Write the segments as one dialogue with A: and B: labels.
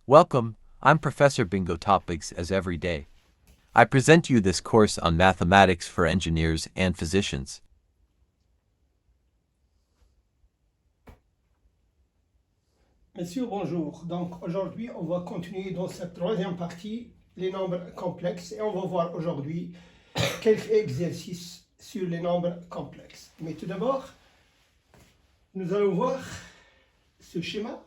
A: Welcome, I'm Professor Bingo Topics as every day. I present to you this course on mathematics for engineers and physicians.
B: Messieurs, bonjour. Donc aujourd'hui, on va continuer dans cette troisième partie, les nombres complexes, et on va voir aujourd'hui quelques exercices sur les nombres complexes. Mais tout d'abord, nous allons voir ce schéma.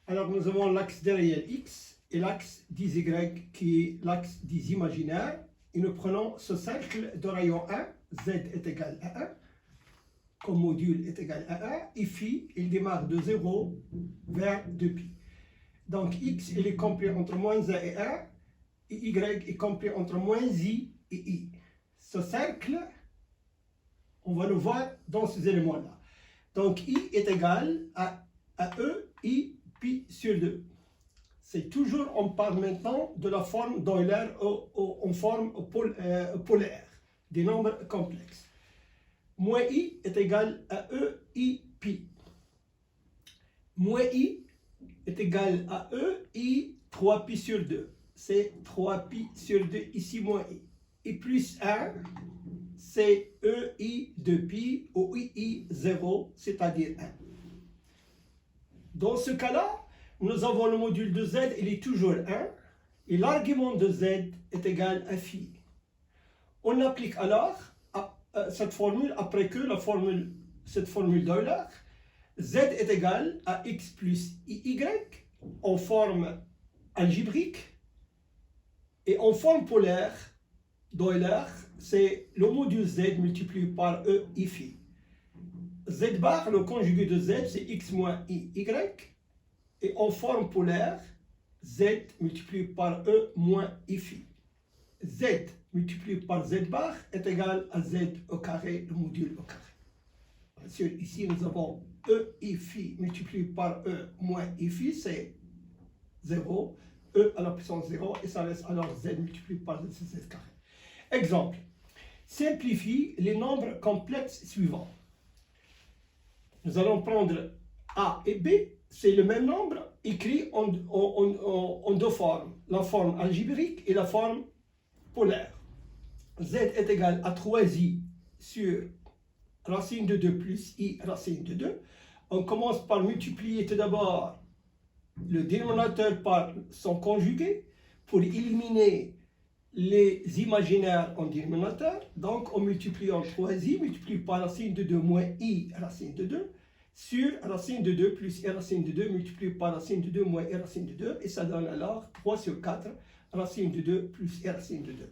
B: Alors nous avons l'axe derrière x et l'axe des y qui est l'axe des imaginaires. Et nous prenons ce cercle de rayon 1, z est égal à 1, comme module est égal à 1, et phi, il démarre de 0 vers 2pi. Donc x, il est compris entre moins 1 et 1, et y est compris entre moins i et i. Ce cercle, on va le voir dans ces éléments-là. Donc i est égal à e, i, pi sur 2. C'est toujours, on parle maintenant de la forme d'Euler en forme polaire, des nombres complexes. Moins i est égal à e, i, pi. Moins i est égal à e, i, 3pi sur 2. C'est 3pi sur 2, ici moins i. Et plus 1, c'est e, i, 2pi, ou i, 0, c'est-à-dire 1. Dans ce cas-là, nous avons le module de z, il est toujours 1, et l'argument de z est égal à phi. On applique alors cette formule après que cette formule d'Euler, z est égal à x plus iy en forme algébrique, et en forme polaire d'Euler, c'est le module z multiplié par e i phi. Z bar, le conjugué de z, c'est x moins iy, et en forme polaire, z multiplié par e moins i phi. Z multiplié par z bar est égal à z au carré, le module au carré. Bien sûr, ici nous avons e i phi multiplié par e moins i phi, c'est 0, e à la puissance 0, et ça laisse alors z multiplié par z carré. Exemple, simplifie les nombres complexes suivants. Nous allons prendre a et b, c'est le même nombre écrit en deux formes, la forme algébrique et la forme polaire. Z est égal à 3i sur racine de 2 plus i racine de 2. On commence par multiplier tout d'abord le dénominateur par son conjugué pour éliminer les imaginaires en dénominateur. Donc on multiplie en 3i multiplié par racine de 2 moins i racine de 2 sur racine de 2 plus i racine de 2 multiplié par racine de 2 moins i racine de 2, et ça donne alors 3 sur 4 racine de 2 plus i racine de 2.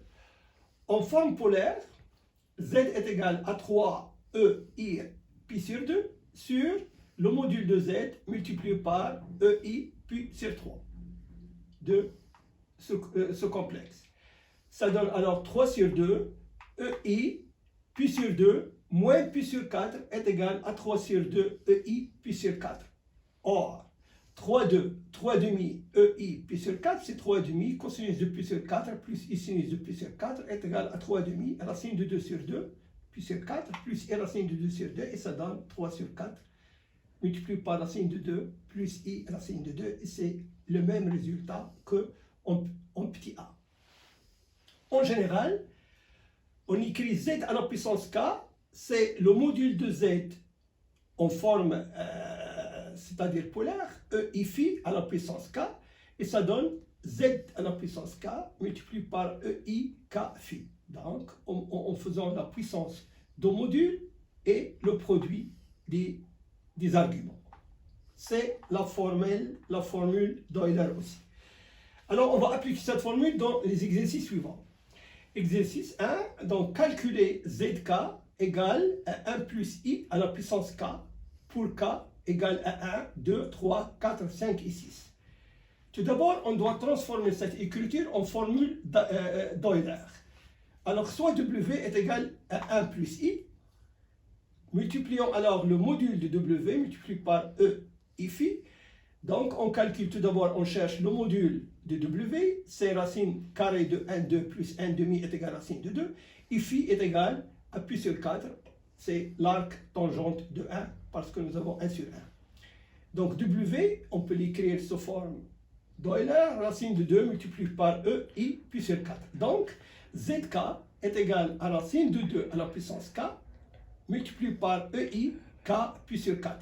B: En forme polaire, z est égal à 3 e i pi sur 2 sur le module de z multiplié par e i pi sur 3 de ce complexe. Ça donne alors 3 sur 2 e i pi sur 2 moins pi sur 4 est égal à 3 sur 2 ei pi sur 4. Or, 3 demi ei pi sur 4, c'est 3 demi, cosinus de pi sur 4 plus i sinus de pi sur 4 est égal à 3 demi, racine de 2 sur 2, pi sur 4, plus i racine de 2 sur 2, et ça donne 3 sur 4, multiplié par racine de 2, plus i racine de 2, et c'est le même résultat que en petit a. En général, on écrit z à la puissance k, c'est le module de z en forme, c'est-à-dire polaire, e i phi à la puissance k, et ça donne z à la puissance k multiplié par e i k phi. Donc, en faisant la puissance de module et le produit des arguments. C'est la formule d'Euler aussi. Alors, on va appliquer cette formule dans les exercices suivants. Exercice 1, donc calculer zk égale à 1 plus i à la puissance k pour k égale à 1, 2, 3, 4, 5 et 6. Tout d'abord, on doit transformer cette écriture en formule d'Euler. Alors, soit w est égal à 1 plus i, multiplions alors le module de w multiplié par e i phi. Donc, on calcule tout d'abord, on cherche le module de w, c'est racine carrée de 1, 2 plus 1 demi est égal à racine de 2, et phi est égal à pi sur 4, c'est l'arc tangente de 1, parce que nous avons 1 sur 1. Donc w, on peut l'écrire sous forme d'Euler, racine de 2 multiplié par EI pi sur 4. Donc, ZK est égal à racine de 2 à la puissance K multiplié par EI K pi sur 4.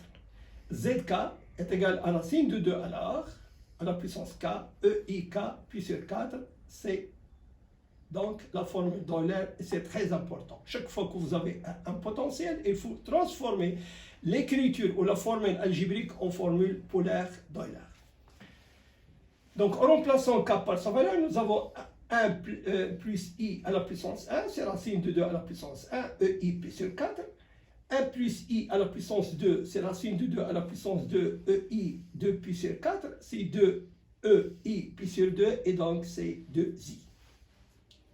B: ZK est égal à racine de 2 alors à la puissance K EI K pi sur 4. C'est donc la formule d'Euler et c'est très important. Chaque fois que vous avez un potentiel, il faut transformer l'écriture ou la formule algébrique en formule polaire d'Euler. Donc, en remplaçant K par sa valeur, nous avons 1 plus I à la puissance 1, c'est racine de 2 à la puissance 1, EI pi sur 4. 1 plus I à la puissance 2, c'est racine de 2 à la puissance 2, EI 2 pi sur 4, c'est 2 EI pi sur 2, et donc c'est 2I.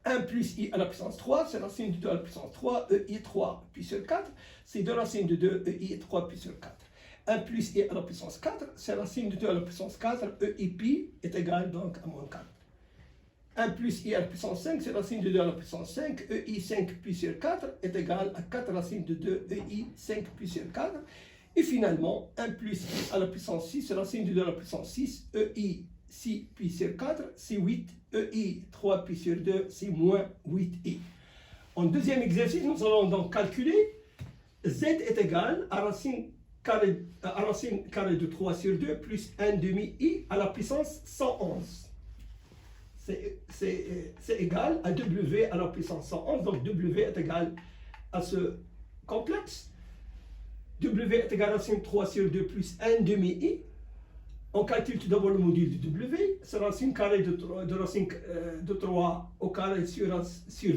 B: 1 plus I à la puissance 3, c'est racine de 2 à la puissance 3, EI 3 pi sur 4, c'est 2 racines de 2, EI 3 pi sur 4. 1 plus I à la puissance 4, c'est racine de 2 à la puissance 4, EI pi est égal donc à moins 4. 1 plus I à la puissance 5, c'est racine de 2 à la puissance 5, EI 5 pi sur 4 est égal à 4 racines de 2, EI 5 pi sur 4. Et finalement, 1 plus I à la puissance 6, c'est racine de 2 à la puissance 6, EI 6 pi sur 4, c'est 8, EI 3 pi sur 2, c'est moins 8i. En deuxième exercice, nous allons donc calculer Z est égal à racine carrée de 3 sur 2 plus 1 demi I à la puissance 111. C'est égal à W à la puissance 111, donc W est égal à ce complexe. W est égal à racine 3 sur 2 plus 1 demi I. On calcule tout d'abord le module de W, c'est racine carrée de racine de 3 au carré sur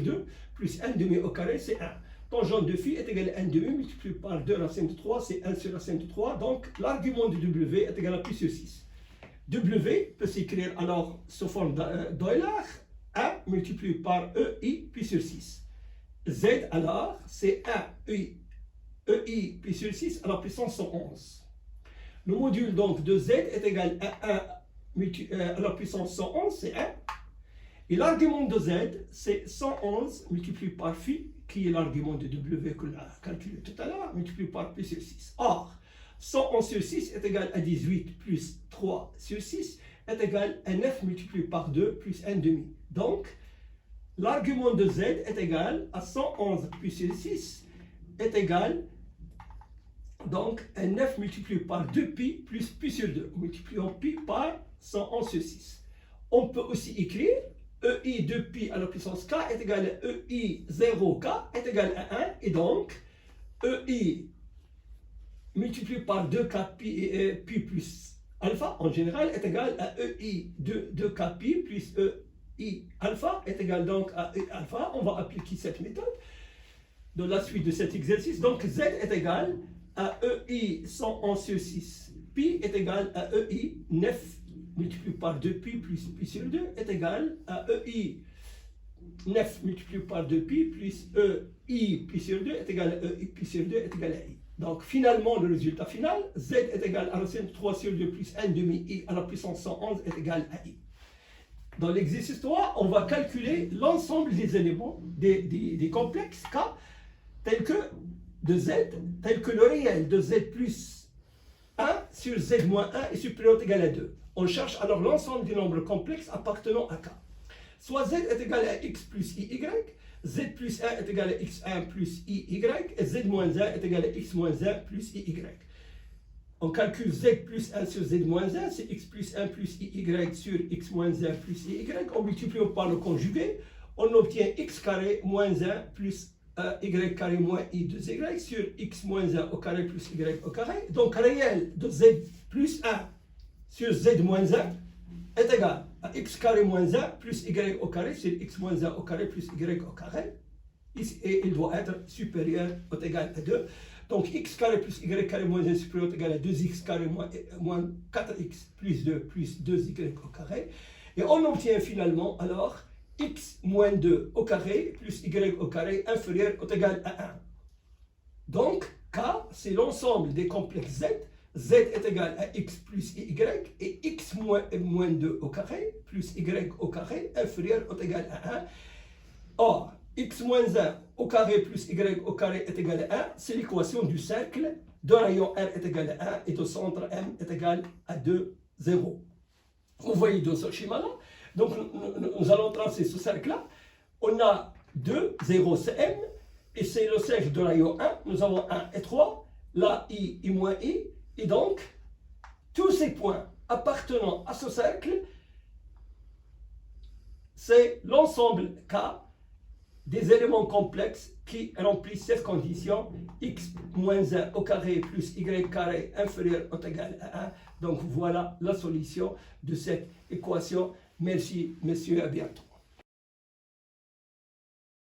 B: 2 plus 1 demi au carré, c'est 1. Tangente de phi est égal à 1 demi multiplié par 2 racine de 3, c'est 1 sur racine de 3. Donc l'argument de W est égal à pi sur 6. W peut s'écrire alors sous forme d'Euler, 1 multiplié par EI pi sur 6. Z alors, c'est 1 EI pi sur 6 à la puissance 111. Le module donc de Z est égal à 1 à la puissance 111, c'est 1. Et l'argument de Z, c'est 111 multiplié par phi, qui est l'argument de W que l'on a calculé tout à l'heure, multiplié par pi sur 6. Or, 111 sur 6 est égal à 18 plus 3 sur 6 est égal à 9 multiplié par 2 plus 1 demi. Donc, l'argument de Z est égal à 111 plus sur 6 est égal donc à 9 multiplié par 2pi plus pi sur 2. Multiplions pi par 111 sur 6. On peut aussi écrire EI 2pi à la puissance k est égal à EI 0k est égal à 1. Et donc, EI multiplié par 2k pi plus alpha, en général, est égal à EI 2k pi plus EI alpha est égal donc à E alpha. On va appliquer cette méthode dans la suite de cet exercice. Donc, Z est égal à EI 111 sur 6. Pi est égal à EI 9 multiplié par 2pi plus pi sur 2 est égal à EI 9 multiplié par 2pi plus EI pi sur 2 est égal à EI pi sur 2 est égal à I. Donc finalement, le résultat final, Z est égal à racine de 3 sur 2 plus 1 demi I à la puissance 111 est égal à I. Dans l'exercice 3, on va calculer l'ensemble des éléments des complexes K tels que de Z, tel que le réel de Z plus 1 sur Z moins 1 est supérieur ou égal à 2. On cherche alors l'ensemble des nombres complexes appartenant à K. Soit Z est égal à X plus IY, Z plus 1 est égal à X1 plus IY, et Z moins 1 est égal à X moins 1 plus IY. On calcule Z plus 1 sur Z moins 1, c'est X plus 1 plus IY sur X moins 1 plus IY. On multiplie par le conjugué, on obtient X carré moins 1 plus Y carré moins I 2Y sur X moins 1 au carré plus Y au carré. Donc réel de Z plus 1 sur Z moins 1 est égal à X carré moins 1 plus Y au carré sur X moins 1 au carré plus Y au carré. Et il doit être supérieur ou égal à 2. Donc X carré plus Y carré moins 1 supérieur ou égal à 2X carré moins 4X plus 2 plus 2Y au carré. Et on obtient finalement alors X moins 2 au carré plus Y au carré inférieur ou égal à 1. Donc K, c'est l'ensemble des complexes Z. Z est égal à X plus Y et X moins 2 au carré plus Y au carré inférieur ou égal à 1. Or, X moins 1 au carré plus Y au carré est égal à 1. C'est l'équation du cercle de rayon R est égal à 1 et de centre M est égal à 2, 0.
C: Vous voyez dans ce schéma-là. Donc, nous allons tracer ce cercle-là. On a 2, 0, c'est M. Et c'est le cercle de la IO 1. Nous avons 1 et 3. Là, I et moins I. Et donc, tous ces points appartenant à ce cercle, c'est l'ensemble K des éléments complexes qui remplissent cette condition x moins 1 au carré plus y carré inférieur ou égal à 1. Donc voilà la solution de cette équation. Merci, messieurs, à bientôt.